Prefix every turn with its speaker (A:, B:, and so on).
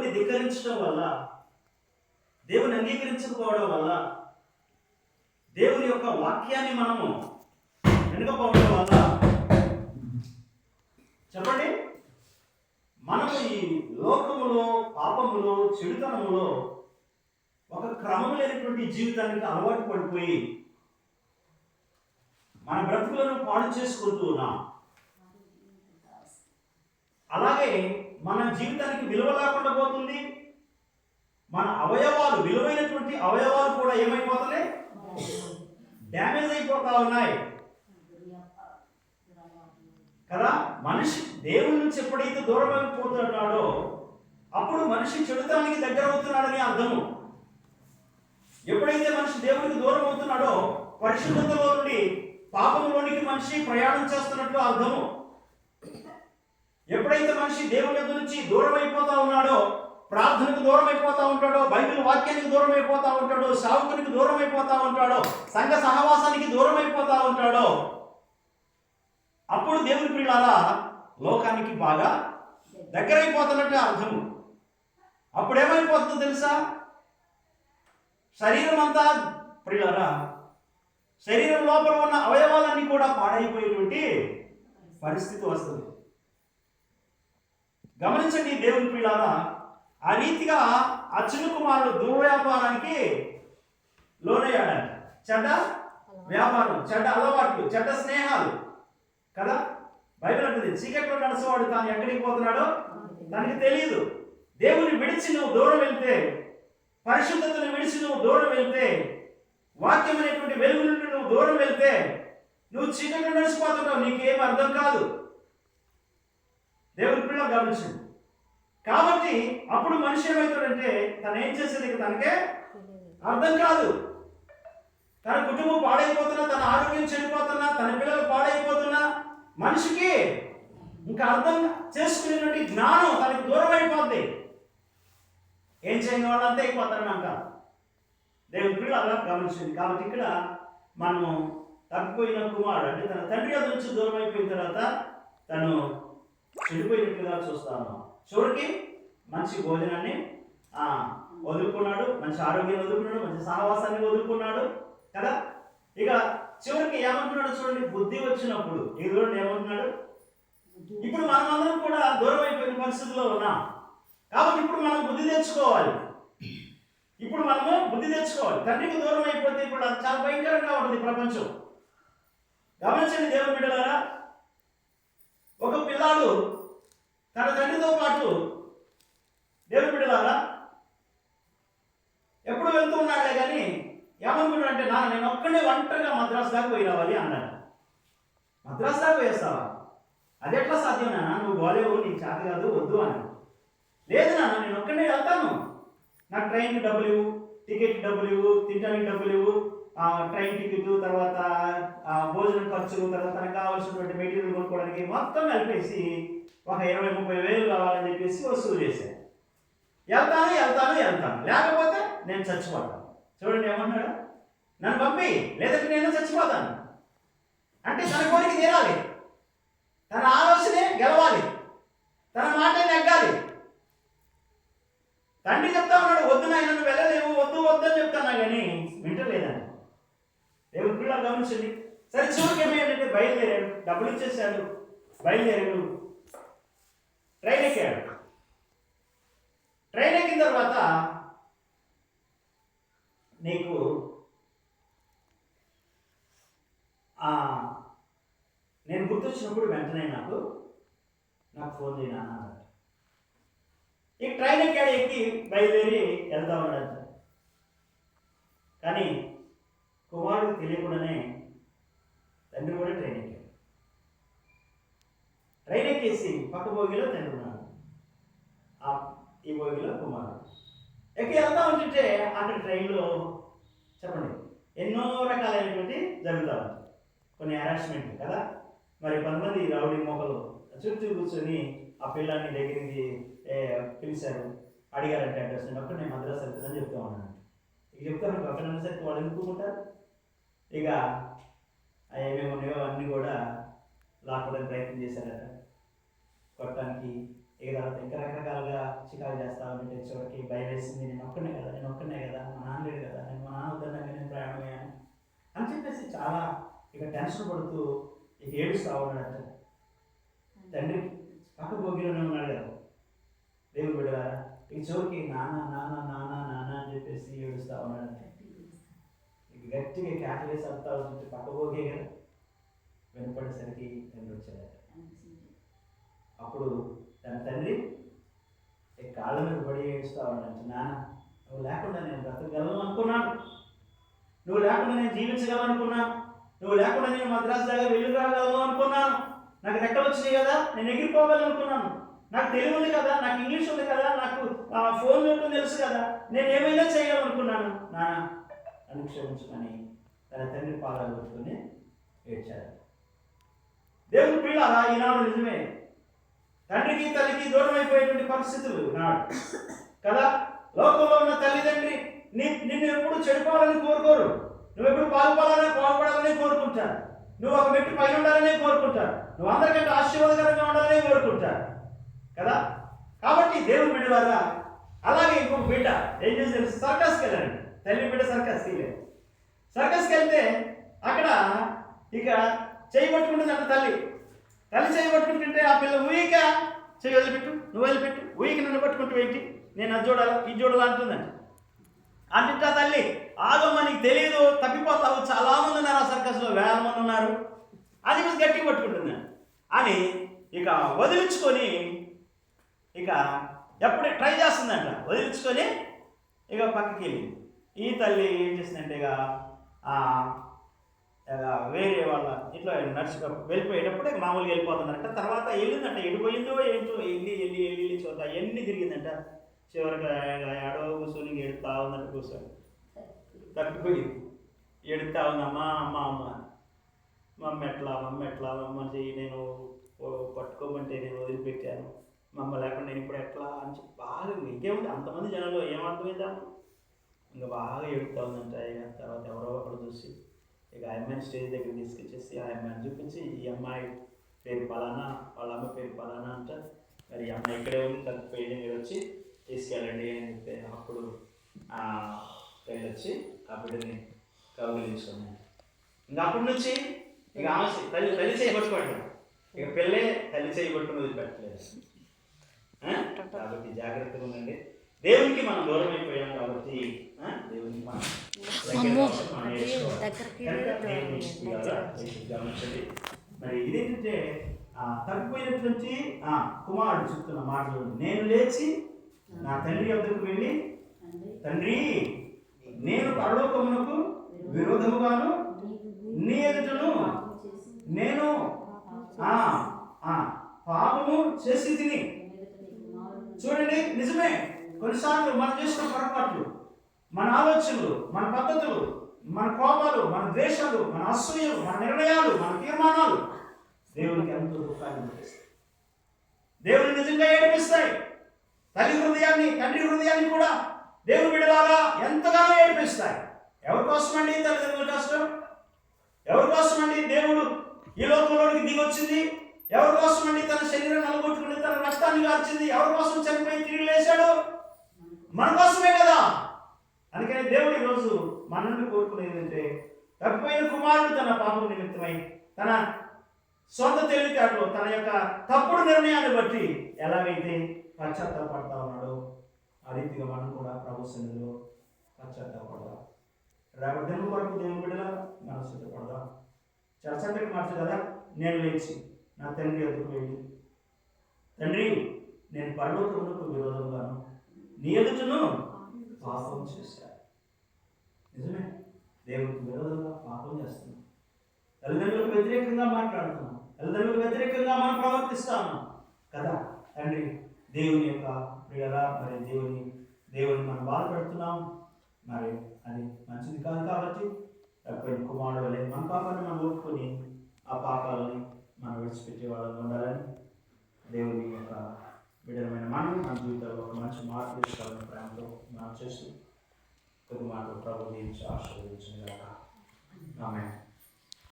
A: దేవుని ధిక్కరించడం వల్ల, దేవుని అంగీకరించకపోవడం వల్ల, దేవుని యొక్క వాక్యాన్ని మనము వెనుకపోవడం వల్ల, చెప్పండి, మనము ఈ లోకములో, పాపములో, చెడుతనములో ఒక క్రమం లేనటువంటి జీవితానికి అలవాటు పడిపోయి మన బ్రతుకులను పాడు చేసుకుంటూ ఉన్నాం. అలాగే మన జీవితానికి విలువ లేకుండా పోతుంది. మన అవయవాలు, విలువైనటువంటి అవయవాలు కూడా ఏమైపోతున్నాయి? డ్యామేజ్ అయిపోతా ఉన్నాయి కదా. మనిషి దేవుని నుంచి ఎప్పుడైతే దూరం అయిపోతున్నాడో అప్పుడు మనిషి చెడుతానికి దగ్గర అవుతున్నాడని అర్థము. ఎప్పుడైతే మనిషి దేవునికి దూరం అవుతున్నాడో పరిశుద్ధతలో నుండి పాపంలోనికి మనిషి ప్రయాణం చేస్తున్నట్లు అర్థము. ఎప్పుడైతే మనిషి దేవుని యొక్క నుంచి దూరం అయిపోతా ఉన్నాడో, ప్రార్థనకు దూరం అయిపోతా ఉంటాడో, బైబిల్ వాక్యానికి దూరం అయిపోతా ఉంటాడో, సావుకునికి దూరం అయిపోతా ఉంటాడో, సంఘ సహవాసానికి దూరం అయిపోతా ఉంటాడో, అప్పుడు దేవుని ప్రియులారా లోకానికి బాగా దగ్గరైపోతున్నట్టే అర్థము. అప్పుడు ఏమైపోతుందో తెలుసా? శరీరం అంతా ప్రియులారా, శరీరం లోపల ఉన్న అవయవాలన్నీ కూడా పాడైపోయేటువంటి పరిస్థితి వస్తుంది. గమనించండి దేవుని ప్రియులారా, ఆ రీతిగా ఆ చిన్న కుమారుడు దుర్వ్యాపారానికి లోనయ్యాడంట. చెడ్డ వ్యాపారం, చెడ్డ అలవాట్లు, చెడ్డ స్నేహాలు కదా. బైబిల్ అంటుంది చీకట్లో నడిచేవాడు తాను ఎక్కడికి పోతున్నాడో తనకి తెలియదు. దేవుని విడిచి నువ్వు దూరం వెళ్తే, పరిశుద్ధతను విడిచి నువ్వు దూరం వెళ్తే, వాక్యం అనేటువంటి వెలుగు నుండి నువ్వు దూరం వెళ్తే నువ్వు చీకట్లో నడిచిపోతున్నావు, నీకేం అర్థం కాదు. దేవుని పిల్లలు గమనించండి. కాబట్టి అప్పుడు మనిషి ఏమవుతాడంటే తను ఏం చేసేది తనకే అర్థం కాదు. తన కుటుంబం పాడైపోతున్నా, తన ఆరోగ్యం చెడిపోతున్నా, తన పిల్లలు పాడైపోతున్నా మనిషికి ఇంకా అర్థం చేసుకునేటువంటి జ్ఞానం తనకి దూరం అయిపోద్ది. ఏం చేయని వాళ్ళంతా అయిపోతారని అంటారు. దేవుని పిల్లలు అలా గమనించింది. కాబట్టి ఇక్కడ మనము తప్పిపోయిన కుమారుడు అంటే తన తండ్రి వద్ద నుంచి దూరం అయిపోయిన తర్వాత తను చెడిపోయినట్లుగా చూస్తా ఉన్నాం. చివరికి మంచి భోజనాన్ని వదులుకున్నాడు, మంచి ఆరోగ్యాన్ని వదులుకున్నాడు, మంచి సహవాసాన్ని వదులుకున్నాడు కదా. ఇక చివరికి ఏమంటున్నాడు చూడండి, బుద్ధి వచ్చినప్పుడు ఈ రోజు ఏమంటున్నాడు, ఇప్పుడు మనమందరం కూడా దూరం అయిపోయిన పరిస్థితుల్లో ఉన్నాం. కాబట్టి ఇప్పుడు మనం బుద్ధి తెచ్చుకోవాలి. ఇప్పుడు మనము బుద్ధి తెచ్చుకోవాలి. తండ్రికి దూరం అయిపోతే ఇప్పుడు అది చాలా భయంకరంగా ఉంటుంది ప్రపంచం. గమనించండి దేవుని బిడ్డలారా, ఒక పిల్లాడు తన తండ్రితో పాటు దేవుని బిడ్డలారా ఎప్పుడు వెళ్తూ ఉన్నాడే కానీ ఏమనుకున్నాడు అంటే, నాన్న నేను ఒక్కడే ఒంటరిగా మద్రాసు దాకా పోయి రావాలి అన్నాడు. మద్రాసు దాకా పోయేస్తావా? అది ఎట్లా సాధ్యం నాన్న, నువ్వు గోలేవు, నీకు చేత కాదు, వద్దు అని. లేదు నాన్న నేను ఒక్కడే వెళ్తాను, నాకు ట్రైన్కి డబ్బులు ఇవ్వు, టికెట్కి డబ్బులు ఇవ్వు, తినడానికి డబ్బులు ఇవ్వు, ట్రైన్ టికెట్, తర్వాత భోజనం ఖర్చులు, తర్వాత తనకు కావాల్సినటువంటి మెటీరియల్ కొనుక్కోవడానికి మొత్తం కలిపేసి ఒక 20-30 వేలు కావాలని చెప్పేసి వసూలు చేశాను. వెళ్తాను లేకపోతే నేను చచ్చిపోతాను. చూడండి ఏమన్నాడు, నన్ను పంపి, లేదంటే నేను చచ్చిపోతాను అంటే తన కోరిక తీరాలి, తన ఆలోచనే గెలవాలి, తన మాటే నెగ్గాలి. తండ్రి చెప్తా ఉన్నాడు, వద్దు నాయన నువ్వు వెళ్ళలేవు, వద్దు అని చెప్తాను కానీ వింటలేదని. దేవుని పిల్లలు గమనించండి. సరే చివరికి ఏమైందంటే బయలుదేరాడు, డబ్బులు ఇచ్చేసాడు, బయలుదేరాడు, ట్రైన్ ఎక్కాడు. ట్రైన్ ఎక్కిన తర్వాత నీకు నేను గుర్తొచ్చినప్పుడు వెంటనే నాకు ఫోన్ చేయనా అన్నాడు. ఈ ట్రైన్ ఎక్కాడు, ఎక్కి బయలుదేరి వెళ్తా ఉన్నాడు. కానీ కుమారుడు తెలియకుండానే తండ్రి కూడా ట్రైన్ ఎక్కాడు. ట్రైన్ ఎక్కేసి పక్క భోగిలో తండ్రి ఉన్నాడు, ఈ భోగిలో కుమారుడు ఎక్కి వెళ్తా ఉంటుంటే అక్కడ ట్రైన్లో చెప్పండి ఎన్నో రకాలైనటువంటి జరుగుతూ ఉంటాయి. కొన్ని హెరాస్మెంట్ కదా, మరి కొంతమంది రౌడీ మొక్కలు చుట్టూ కూర్చొని ఆ పిల్లాన్ని దగ్గరికి పిలిచారు, అడిగారంటే అడ్రస్. నేను ఒక్కడ నేను మద్రాసు వెళ్తానని చెప్తా ఉన్నాను. ఇక చెప్తాను పక్కన సరికి వాళ్ళు ఎందుకుంటారు. ఇక ఏమేమి ఉన్నాయో అన్నీ కూడా లాక్కోవడానికి ప్రయత్నం చేశారట, కొట్టడానికి ఇక తర్వాత ఇంకా రకరకాలుగా చికాకు చేస్తా ఉంటే చివరికి భయం వేసింది. నేను ఒక్కనే కదా మా నాన్న లేడు కదా, నేను మా నాన్న వద్దన్నాక నేను ప్రయాణమయ్యాను అని చెప్పేసి చాలా ఇక టెన్షన్ పడుతూ ఇక ఏడుస్తూ ఉన్నాడట. తండ్రి పక్క భోగిలోనే ఉన్నాడు కదా దేవుడు బిడ్డలారా. ఇక చివరికి నాన్న నాన్న నాన్న నాన్న అని చెప్పేసి ఏడుస్తూ ఉన్నాడట. ఇక గట్టిగా కేకలు వేసి అంతా ఉంటే పక్క భోగే కదా వినపడేసరికి తండ్రి వచ్చాడట. అప్పుడు తన తండ్రి కాళ్ళ మీద పడి ఏడుస్తూ ఉన్నాడు. నాన్న నువ్వు లేకుండా నేను బ్రతకగలను అనుకున్నాను, నువ్వు లేకుండా నేను జీవించగలను అనుకున్నాను, నువ్వు లేకుండా నేను మద్రాసు దగ్గర వెళ్ళి రాగలను అనుకున్నాను, నాకు రెక్కలు వచ్చినాయి కదా నేను ఎగిరిపోగలను అనుకున్నాను, నాకు తెలివి ఉంది కదా, నాకు ఇంగ్లీష్ ఉంది కదా, నాకు ఫోన్ ఉంటుంది తెలుసు కదా, నేను ఏమైనా చేయాలనుకున్నాను నాన్న అని క్షమించుకొని తన తండ్రి పాదాలు పెట్టుకుని ఏడ్చాడు. దేవుని పిల్లలా ఈనాడు నిజమే తండ్రికి తల్లికి దూరం అయిపోయేటువంటి పరిస్థితులు నాడు కదా. లోకంలో ఉన్న తల్లిదండ్రి నిన్ను ఎప్పుడు చెడిపోవాలని కోరుకోరు, నువ్వు ఎప్పుడు బాగుపడాలని కోరుకుంటారు, నువ్వు ఒక మెట్టు పైన ఉండాలని కోరుకుంటారు, నువ్వు అందరికంటే ఆశీర్వాదకరంగా ఉండాలని కోరుకుంటారు కదా. కాబట్టి దేవుని బిడ్డలారా అలాగే ఇంకొక బిడ్డ ఏం చేసి తెలుసు, సర్కస్కి వెళ్ళండి. తల్లి బిడ్డ సర్కస్కి వెళ్ళారు. సర్కస్కి వెళ్తే అక్కడ ఇక చేయి పట్టుకుంటుంది అంట తల్లి చేయి పట్టుకుంటుంటే ఆ పిల్ల ఊయిక చేయి వదిలిపెట్టు, నువ్వు వదిలిపెట్టు, ఊయికి నన్ను పట్టుకుంటూ ఏంటి, నేను అది చూడాలా ఇది చూడాలా అంటుందంట. అంటుంటా తల్లి ఆగమ్మ నీకు తెలియదు, తప్పిపోతావు, చాలామంది ఉన్నారు ఆ సర్కస్లో, వేల మంది ఉన్నారు అని చెప్పేసి గట్టిగా పట్టుకుంటుందండి అని ఇక వదిలించుకొని ఇక ఎప్పుడే ట్రై చేస్తుందంట. వదిలించుకొని ఇక పక్కకి వెళ్ళింది. ఈ తల్లి ఏం చేసిందంటే ఇక వేరే వాళ్ళ ఇంట్లో నడిచి వెళ్ళిపోయేటప్పుడు మామూలుగా వెళ్ళిపోతుందంట. తర్వాత వెళ్ళిందంట, వెళ్ళిపోయిందో ఏంటో వెళ్ళి చూద్దా ఎన్ని తిరిగిందంట. చివరికి ఏడో కూర్చొని ఏడుతా ఉందంట. కూర్చొని తప్పిపోయింది, ఏడుతా ఉంది అమ్మ అమ్మ అమ్మ మమ్మ ఎట్లా మమ్మల్ని నేను పట్టుకోమంటే నేను వదిలిపెట్టాను, మమ్మ లేకుండా నేను ఇప్పుడు ఎట్లా అని చెప్పి బాగా ఇంకేముంది అంతమంది జనంలో ఏమర్థమైందా ఇంకా బాగా ఏడుతా ఉందంట. ఇక తర్వాత ఎవరో ఒకరు చూసి ఇక ఆ అమ్మాయిని స్టేజ్ దగ్గర తీసుకొచ్చేసి ఆ అమ్మాయిని చూపించి ఈ అమ్మాయి పేరు పలానా, వాళ్ళ అమ్మ పేరు పలానా అంట, మరి ఈ అమ్మాయి ఇక్కడే ఉంది, తప్పిపోయి మీరు వచ్చి తీసుకెళ్ళండి అని చెప్పి అప్పుడు తల్లి వచ్చి ఆ బిడ్డని కౌగిలించుకున్నాను. ఇంకా అప్పటి నుంచి ఇక ఆమె తల్లి చేయి పట్టుకోండి, ఇక పిల్లే తల్లి చేయి పట్టుకుని వదిలిపెట్టలేదు. కాబట్టి జాగ్రత్తగా ఉండండి. దేవునికి మనం దూరం అయిపోయాం కాబట్టి దేవునికి మనం గమనించండి. మరి ఇదేంటంటే తప్పిపోయినటువంటి కుమారుడు చెప్తున్న మాటలు, నేను లేచి నా తండ్రి వద్దకు వెళ్ళి తండ్రి నేను పరలోకమునకు విరోధముగాను నీ ఎదుటను నేను పాపము చేసి తిని. చూడండి నిజమే, కొన్నిసార్లు మనం చేసిన పొరపాట్లు, మన ఆలోచనలు, మన పద్ధతులు, మన కోపాలు, మన ద్వేషాలు, మన అసూయలు, మన నిర్ణయాలు, మన తీర్మానాలు దేవునికి ఎంతో దుఃఖాన్ని పుట్టిస్తాయి, దేవుని నిజంగా ఏడిపిస్తాయి. తల్లి హృదయాన్ని తండ్రి హృదయాన్ని కూడా దేవుని బిడ్డలాగా ఎంతగానో ఏడిపిస్తాయి. ఎవరి కోసమండి తల్లిదండ్రుల కష్టం? ఎవరి కోసమండి దేవుడు ఈ లోకంలోనికి దిగొచ్చింది? ఎవరి కోసమండి తన శరీరం నలగొట్టుకుని తన రక్తాన్ని కార్చింది? ఎవరి కోసం చనిపోయి తిరిగి లేచాడు? మన కోసమే కదా. అందుకని దేవుడు ఈరోజు మన నుండి కోరుకునేది ఏంటంటే, తప్పిపోయిన కుమారుడు తన పాపం నిమిత్తమై తన సొంత తెలివితేటలో తన యొక్క తప్పుడు నిర్ణయాన్ని బట్టి ఎలాగైతే పశ్చాత్తాపడతా ఉన్నాడో ఆ రీతిగా మనం కూడా ప్రభు సన్నిధిలో పశ్చాత్తాపడదాం. రేపటి దినం వరకు దేవుని బిడ్డలా మనం సిద్ధపడదాం. చాలా చక్కటి మాట కదా. నేను లేచి నా తండ్రి ఎదురుకు వెళ్ళి, తండ్రి నేను పరలోకమునకు విరోధంగాను నీ ఎదుటను పాపం చేశాను. నిజమే, దేవుడికి విరోధంగా పాపం చేస్తున్నాం, తల్లిదండ్రులకు వ్యతిరేకంగా మాట్లాడుతున్నాం, తల్లిదండ్రులకు వ్యతిరేకంగా మనం ప్రవర్తిస్తాము కదా. తండ్రి దేవుని యొక్క ప్రియరా, మరి దేవుని మనం బాధపెడుతున్నాం, మరి అది మంచిది కాదు. కాబట్టి తప్పని కుమారుడు వలె మన పాపాన్ని మనం ఒప్పుకొని ఆ పాపాలని మనం విడిచిపెట్టే వాళ్ళని ఉండాలని దేవుని యొక్క బిడ్డలమైన మనం మన జీవితంలో ఒక మంచి మార్పు తీసుకోవాలని ప్రేమతో మనం చేస్తూ కొద్ది మాటలు ప్రభు దీవించి ఆశీర్వదించిన గాక. ఆమేన్.